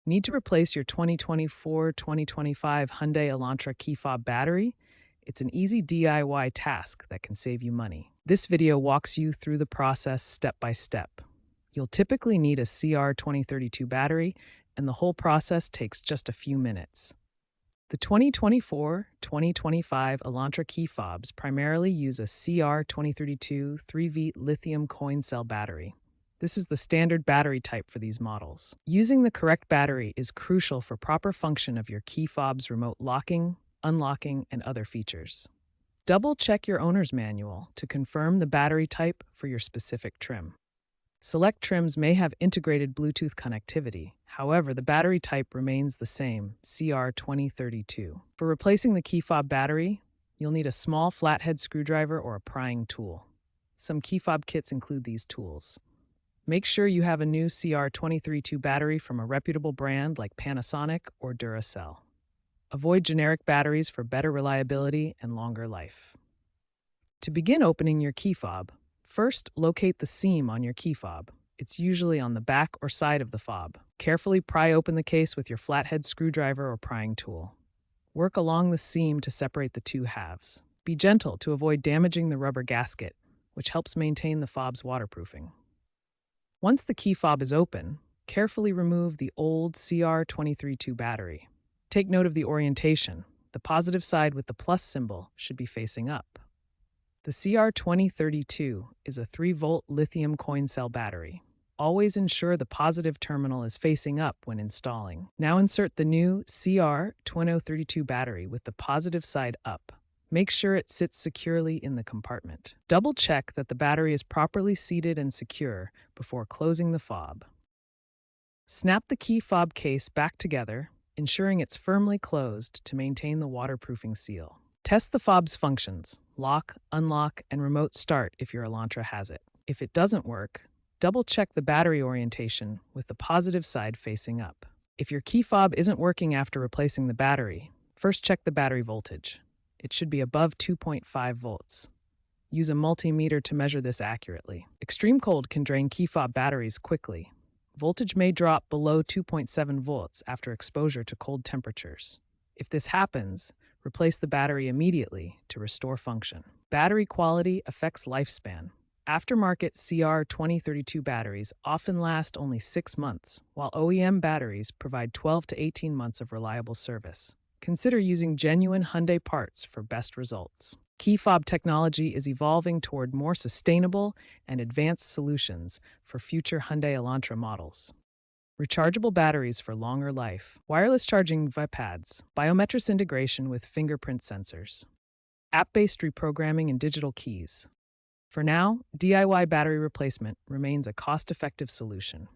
Need to replace your 2024-2025 Hyundai Elantra key fob battery? It's an easy DIY task that can save you money. This video walks you through the process step by step. You'll typically need a CR2032 battery, and the whole process takes just a few minutes. The 2024-2025 Elantra key fobs primarily use a CR2032 3V lithium coin cell battery. This is the standard battery type for these models. Using the correct battery is crucial for proper function of your key fob's remote locking, unlocking, and other features. Double-check your owner's manual to confirm the battery type for your specific trim. Select trims may have integrated Bluetooth connectivity. However, the battery type remains the same, CR2032. For replacing the key fob battery, you'll need a small flathead screwdriver or a prying tool. Some key fob kits include these tools. Make sure you have a new CR2032 battery from a reputable brand like Panasonic or Duracell. Avoid generic batteries for better reliability and longer life. To begin opening your key fob, first locate the seam on your key fob. It's usually on the back or side of the fob. Carefully pry open the case with your flathead screwdriver or prying tool. Work along the seam to separate the two halves. Be gentle to avoid damaging the rubber gasket, which helps maintain the fob's waterproofing. Once the key fob is open, carefully remove the old CR2032 battery. Take note of the orientation. The positive side with the plus symbol should be facing up. The CR2032 is a 3-volt lithium coin cell battery. Always ensure the positive terminal is facing up when installing. Now insert the new CR2032 battery with the positive side up. Make sure it sits securely in the compartment. Double-check that the battery is properly seated and secure before closing the fob. Snap the key fob case back together, ensuring it's firmly closed to maintain the waterproofing seal. Test the fob's functions: lock, unlock, and remote start if your Elantra has it. If it doesn't work, double-check the battery orientation with the positive side facing up. If your key fob isn't working after replacing the battery, first check the battery voltage. It should be above 2.5 volts. Use a multimeter to measure this accurately. Extreme cold can drain key fob batteries quickly. Voltage may drop below 2.7 volts after exposure to cold temperatures. If this happens, replace the battery immediately to restore function. Battery quality affects lifespan. Aftermarket CR2032 batteries often last only 6 months, while OEM batteries provide 12 to 18 months of reliable service. Consider using genuine Hyundai parts for best results. Key fob technology is evolving toward more sustainable and advanced solutions for future Hyundai Elantra models. Rechargeable batteries for longer life, wireless charging pads, biometrics integration with fingerprint sensors, app-based reprogramming and digital keys. For now, DIY battery replacement remains a cost-effective solution.